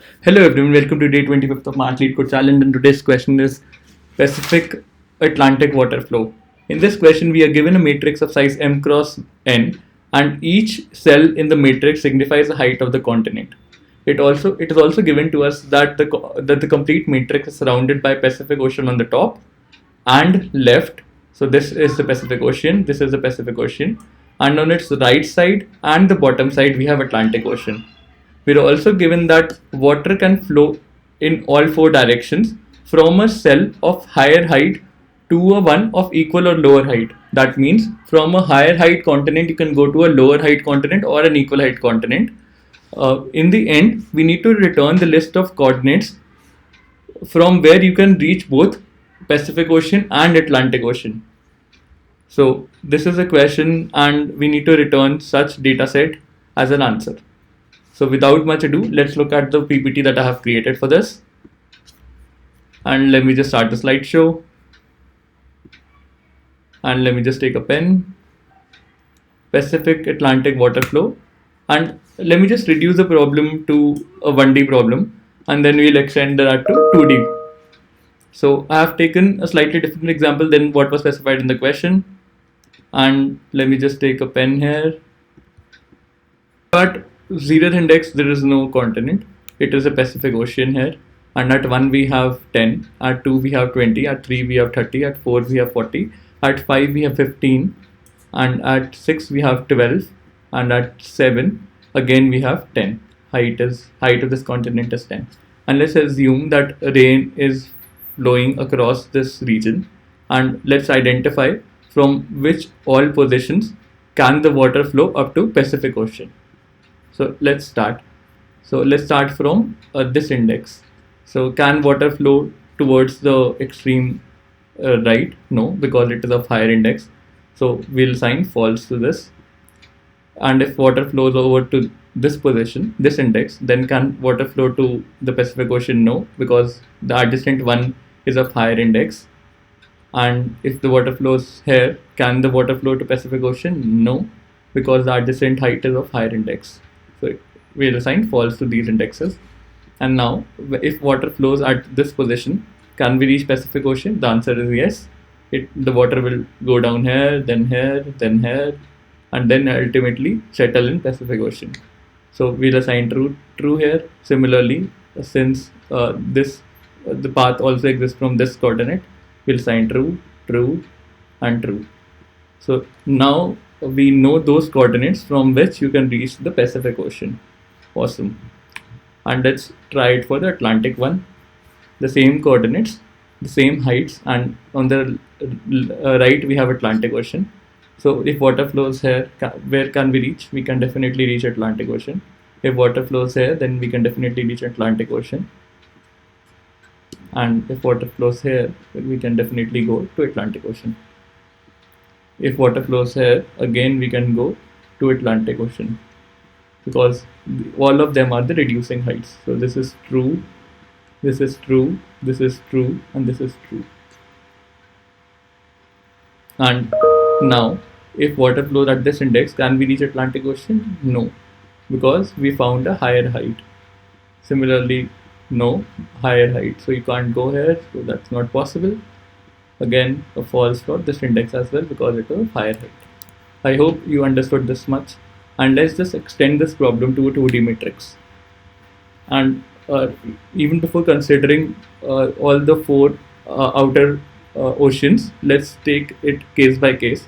Hello everyone, welcome to day 25th of March Lead Code Challenge, and today's question is Pacific Atlantic water flow. In this question, we are given a matrix of size m cross n, and each cell in the matrix signifies the height of the continent. It is also given to us that the complete matrix is surrounded by Pacific Ocean on the top and left. So this is the Pacific Ocean, this is the Pacific Ocean, and on its right side and the bottom side we have Atlantic Ocean. We're also given that water can flow in all four directions from a cell of higher height to a one of equal or lower height. That means from a higher height continent you can go to a lower height continent or an equal height continent. In the end, we need to return the list of coordinates from where you can reach both Pacific Ocean and Atlantic Ocean. So this is a question and we need to return such data set as an answer. So without much ado, let's look at the PPT that I have created for this. And let me just start the slideshow. And let me just take a pen. Pacific Atlantic water flow. And let me just reduce the problem to a 1D problem. And then we'll extend that to 2D. So I have taken a slightly different example than what was specified in the question. And let me just take a pen here. At 0th index, there is no continent. It is a Pacific Ocean here. And at 1 we have 10, at 2 we have 20, at 3 we have 30, at 4 we have 40, at 5 we have 15, and at 6 we have 12, and at 7 again we have 10. Height of this continent is 10. And let's assume that rain is flowing across this region, and let's identify from which all positions can the water flow up to Pacific Ocean. So let's start. So let's start from this index. So can water flow towards the extreme right? No, because it is of higher index. So we'll assign false to this. And if water flows over to this position, this index, then can water flow to the Pacific Ocean? No, because the adjacent one is of higher index. And if the water flows here, can the water flow to Pacific Ocean? No, because the adjacent height is of higher index. So we'll assign false to these indexes. And now, if water flows at this position, can we reach Pacific Ocean? The answer is yes. The water will go down here, then here, then here, and then ultimately settle in Pacific Ocean. So we'll assign true here. Similarly, since the path also exists from this coordinate, we'll assign true, and true. So now we know those coordinates from which you can reach the Pacific Ocean. Awesome. And let's try it for the Atlantic one. The same coordinates, the same heights, and on the right we have Atlantic Ocean. So if water flows here, where can we reach? We can definitely reach Atlantic Ocean. If water flows here, then we can definitely reach Atlantic Ocean. And if water flows here, then we can definitely go to Atlantic Ocean. If water flows here, again we can go to Atlantic Ocean, because all of them are the reducing heights. So this is true, this is true, this is true, and this is true. And now, if water flows at this index, can we reach Atlantic Ocean? No, because we found a higher height. Similarly, no, higher height. So you can't go here, so that's not possible. Again, a false for this index as well, because it was higher height. I hope you understood this much. And let's just extend this problem to a 2D matrix. And even before considering all the four outer oceans, let's take it case by case.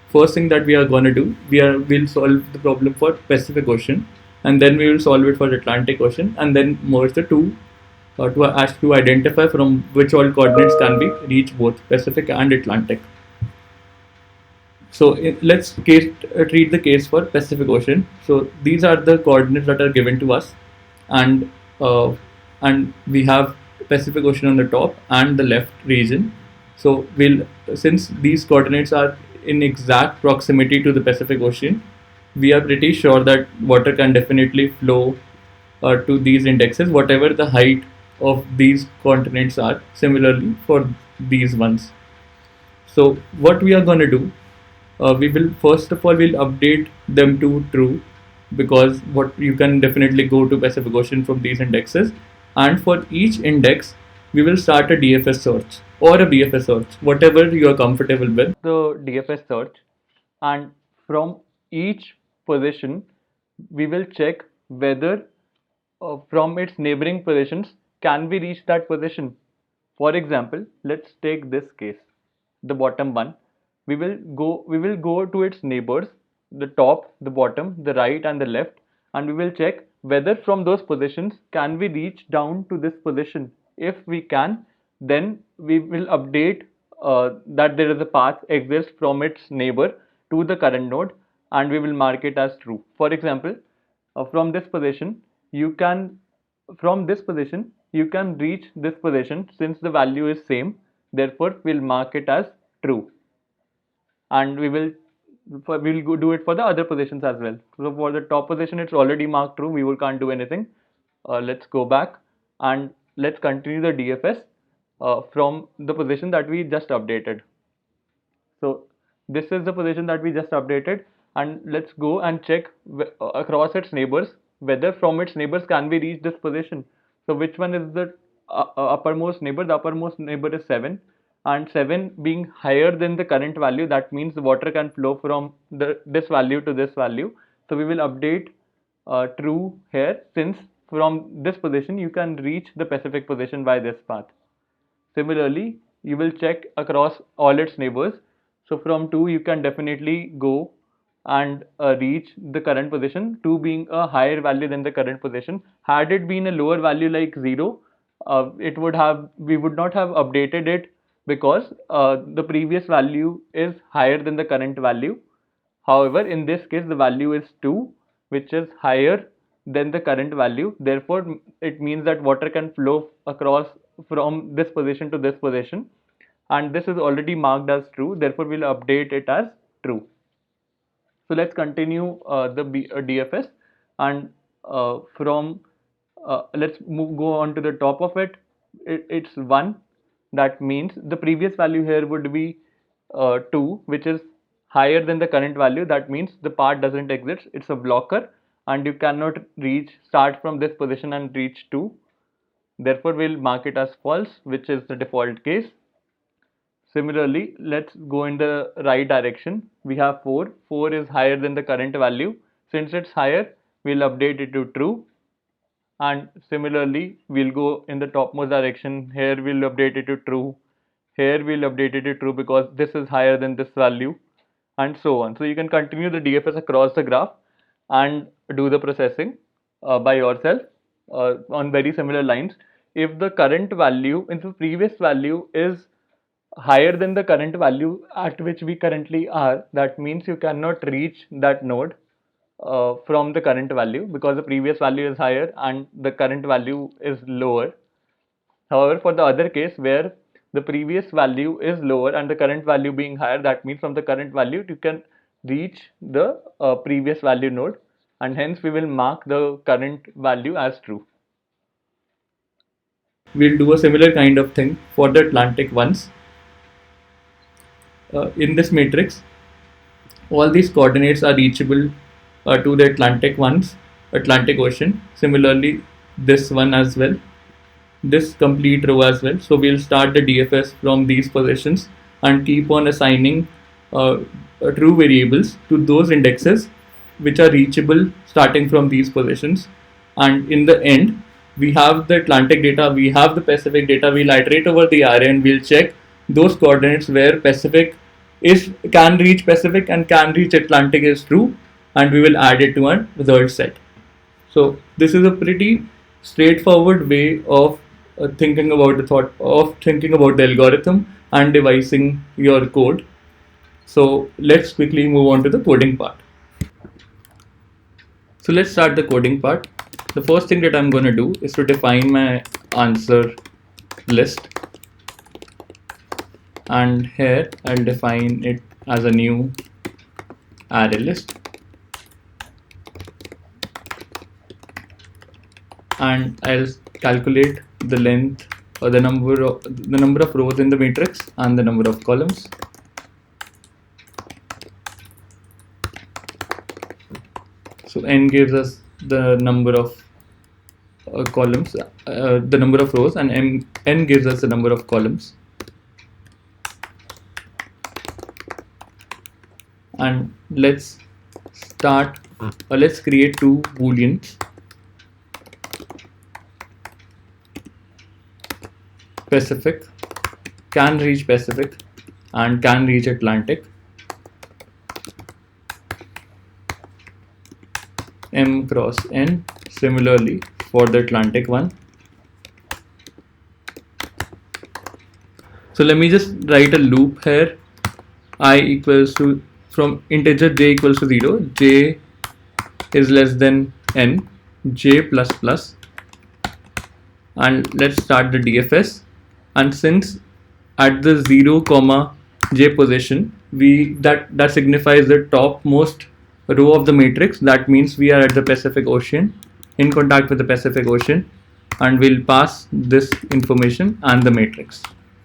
First thing that we are going to do, we'll solve the problem for Pacific Ocean, and then we will solve it for Atlantic Ocean, and then merge the two to identify from which all coordinates can be reach both Pacific and Atlantic. So let's treat the case for Pacific Ocean. So these are the coordinates that are given to us, and we have Pacific Ocean on the top and the left region. So since these coordinates are in exact proximity to the Pacific Ocean, we are pretty sure that water can definitely flow to these indexes, whatever the height of these continents are. Similarly for these ones. So what we are going to do, we will first of all we'll update them to true, because what you can definitely go to Pacific Ocean from these indexes. And for each index, we will start a DFS search or a BFS search, whatever you are comfortable with. The DFS search, and from each position, we will check whether from its neighboring positions can we reach that position. For example, let's take this case, the bottom one. We will go to its neighbors, the top, the bottom, the right and the left, and we will check whether from those positions can we reach down to this position. If we can, then we will update that there is a path exists from its neighbor to the current node, and we will mark it as true. For example, from this position you can from this position you can reach this position since the value is same, therefore we'll mark it as true, and we'll do it for the other positions as well. So for the top position it's already marked true, can't do anything. Let's go back and let's continue the DFS from the position that we just updated. So this is the position that we just updated, and let's go and check across its neighbors whether from its neighbors can we reach this position. So which one is the uppermost neighbor? The uppermost neighbor is 7, and 7 being higher than the current value, that means the water can flow from this value to this value. So we will update true here, since from this position you can reach the Pacific position by this path. Similarly, you will check across all its neighbors. So from 2 you can definitely go and reach the current position, 2 being a higher value than the current position. Had it been a lower value like 0, we would not have updated it, because the previous value is higher than the current value. However, in this case the value is 2, which is higher than the current value. Therefore, it means that water can flow across from this position to this position, and this is already marked as true. Therefore, we'll update it as true. So let's continue the DFS, and from let's go on to the top of it. It's 1. That means the previous value here would be 2, which is higher than the current value. That means the part doesn't exist, it's a blocker, and you cannot start from this position and reach 2. Therefore we'll mark it as false, which is the default case. Similarly, let's go in the right direction. We have 4. 4 is higher than the current value. Since it's higher, we'll update it to true. And similarly, we'll go in the topmost direction. Here we'll update it to true. Here we'll update it to true because this is higher than this value, and so on. So you can continue the DFS across the graph and do the processing by yourself on very similar lines. If the current value in the previous value is higher than the current value at which we currently are, that means you cannot reach that node from the current value, because the previous value is higher and the current value is lower. However, for the other case where the previous value is lower and the current value being higher, that means from the current value you can reach the previous value node, and hence we will mark the current value as true. We'll do a similar kind of thing for the Atlantic ones. In this matrix, all these coordinates are reachable to the Atlantic Ocean. Similarly, this one as well, this complete row as well. So we'll start the DFS from these positions and keep on assigning true variables to those indexes which are reachable starting from these positions. And in the end, we have the Atlantic data, we have the Pacific data. We'll iterate over the array and we'll check those coordinates where Pacific can reach Pacific and can reach Atlantic is true, and we will add it to our result set. So this is a pretty straightforward way of thinking about the algorithm and devising your code. So let's quickly move on to the coding part. So let's start the coding part. The first thing that I'm going to do is to define my answer list, and here I'll define it as a new array list, and I'll calculate the length or the number of rows in the matrix and the number of columns. So n gives us the number of columns, the number of rows, and n gives us the number of columns. And let's create two booleans, Pacific, can reach Pacific, and can reach Atlantic. M cross n. Similarly for the Atlantic one. So let me just write a loop here. I equals to, from integer j equals to 0, j is less than n, j plus plus, and let's start the DFS. And since at the 0 comma j position, that signifies the topmost row of the matrix, that means we are at the Pacific Ocean, in contact with the Pacific Ocean, and we'll pass this information and the matrix.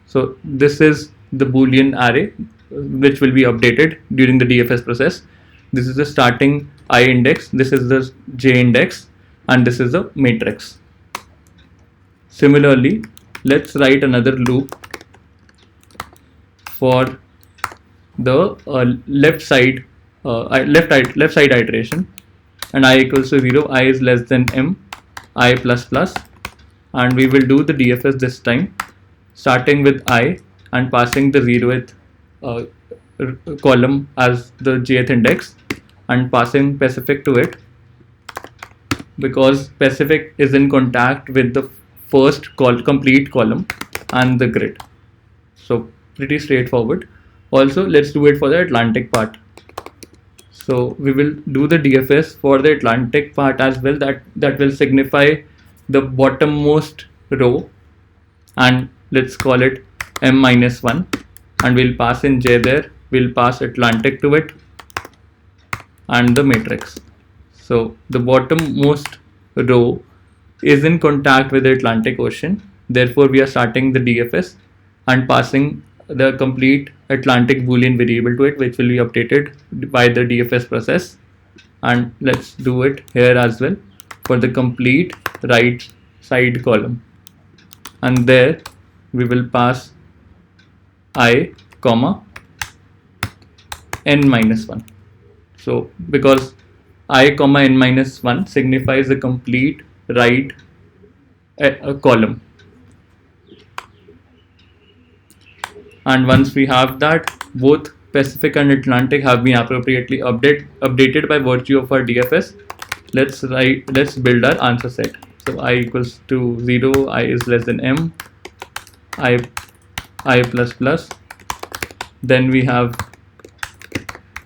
So this is the Boolean array which will be updated during the DFS process. This is the starting I index, this is the j index, and this is the matrix. Similarly, let's write another loop for the left side iteration, and I equals to 0, I is less than m, I plus plus, and we will do the DFS this time, starting with I and passing the 0th column as the jth index, and passing Pacific to it, because Pacific is in contact with the first complete column and the grid. So pretty straightforward. Also, let's do it for the Atlantic part. So we will do the DFS for the Atlantic part as well. That will signify the bottommost row, and let's call it m minus 1, and we'll pass in j there. We'll pass Atlantic to it and the matrix. So the bottommost row is in contact with the Atlantic Ocean. Therefore, we are starting the DFS and passing the complete Atlantic Boolean variable to it, which will be updated by the DFS process. And let's do it here as well for the complete right side column. And there we will pass I comma n minus 1. So because I comma n minus 1 signifies the complete right column. And once we have that, both Pacific and Atlantic have been appropriately updated by virtue of our DFS. Let's build our answer set. So I equals to 0, I is less than m, I plus plus. Then we have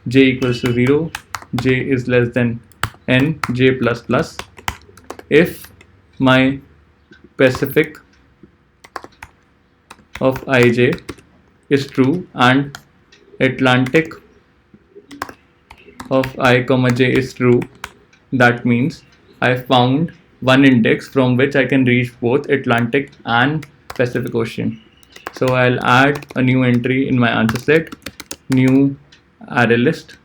j equals to 0, j is less than n, j plus plus. If my Pacific of ij is true and Atlantic of I comma j is true, that means I found one index from which I can reach both Atlantic and Pacific Ocean. So I'll add a new entry in my answer set, new array list.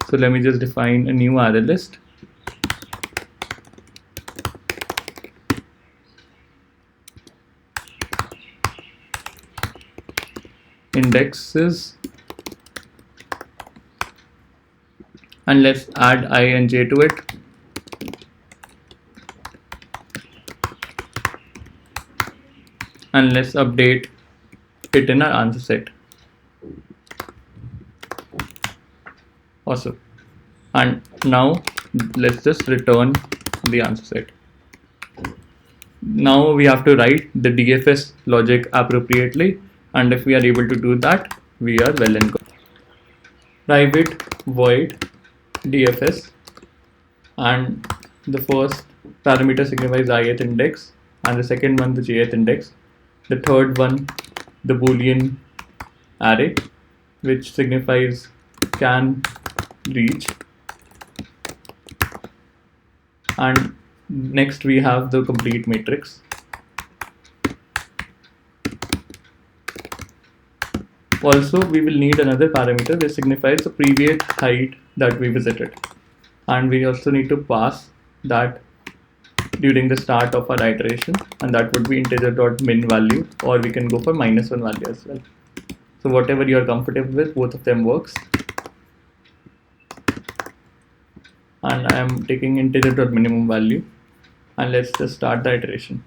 So let me just define a new array list. Indexes, and let's add I and j to it. And let's update it in our answer set. Awesome. And now let's just return the answer set. Now we have to write the DFS logic appropriately, and if we are able to do that, we are well and good. Private void DFS, and the first parameter signifies ith index, and the second one the jth index. The third one the Boolean array, which signifies can reach, and next we have the complete matrix. Also, we will need another parameter which signifies the previous height that we visited, and we also need to pass that during the start of our iteration, and that would be integer.min value, or we can go for -1 value as well. So whatever you are comfortable with, both of them works. And I am taking integer.minimum value, and let's just start the iteration.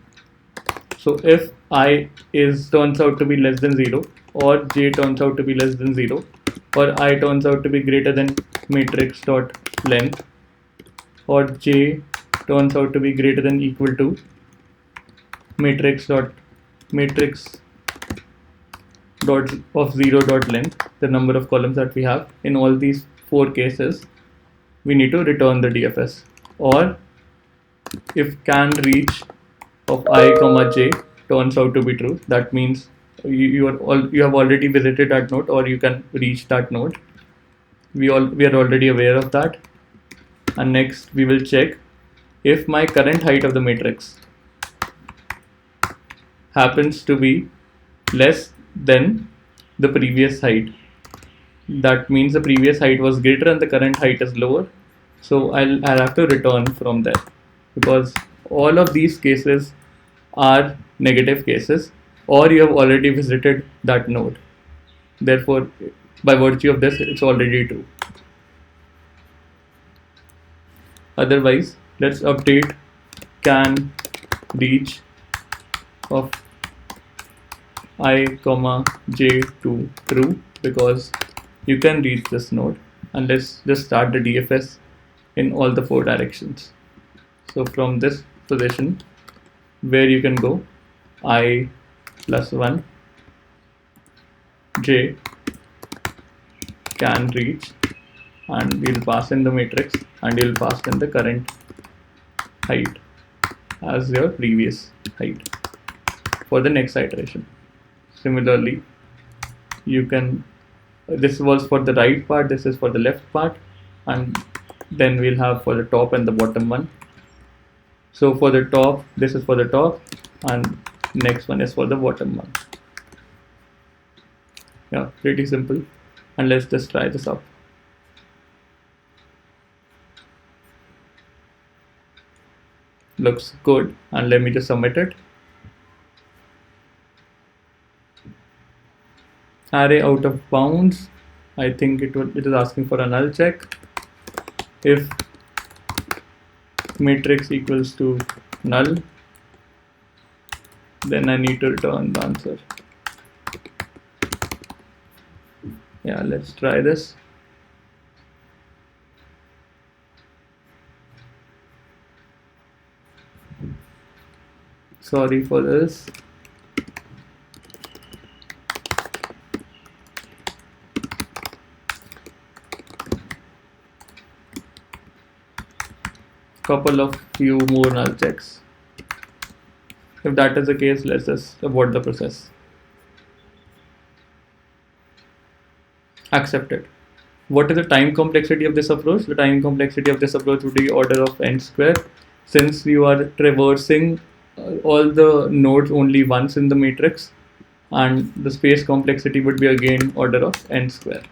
So if I turns out to be less than 0, or j turns out to be less than 0, or I turns out to be greater than matrix.length, or j turns out to be greater than equal to matrix of 0.length, the number of columns that we have. In all these 4 cases, we need to return the DFS. Or if can reach of I comma j turns out to be true, that means you have already visited that node, or you can reach that node. We are already aware of that. And next we will check if my current height of the matrix happens to be less than the previous height. That means the previous height was greater and the current height is lower. So I'll have to return from there, because all of these cases are negative cases, or you have already visited that node. Therefore, by virtue of this, it's already true. Otherwise, let's update can reach of I comma j to true, because you can reach this node. And let's just start the DFS in all the 4 directions. So from this position where you can go, I plus 1 j can reach, and we'll pass in the matrix, and you'll pass in the current height as your previous height for the next iteration. Similarly, you can, this was for the right part, this is for the left part, and then we'll have for the top and the bottom one. So for the top, this is for the top, and next one is for the bottom one. Yeah, pretty simple. And let's just try this out. Looks good, and let me just submit it. Array out of bounds. I think it is asking for a null check. If matrix equals to null, then I need to return the answer. Yeah, let's try this. Sorry for this. Couple of few more null checks. If that is the case, let's just abort the process. Accepted. What is the time complexity of this approach? The time complexity of this approach would be order of n square, since you are traversing all the nodes only once in the matrix, and the space complexity would be again order of n square.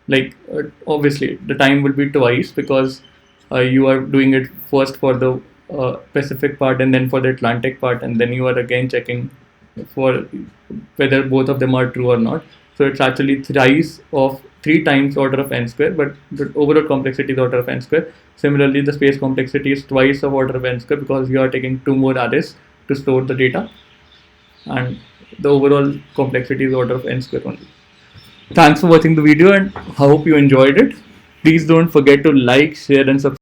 Like obviously the time will be twice, because you are doing it first for the Pacific part and then for the Atlantic part, and then you are again checking for whether both of them are true or not. So it's actually 3 times order of n square, but the overall complexity is order of n square. Similarly, the space complexity is twice of order of n square, because you are taking 2 more arrays to store the data, and the overall complexity is order of n square only. Thanks for watching the video, and I hope you enjoyed it. Please don't forget to like, share, and subscribe.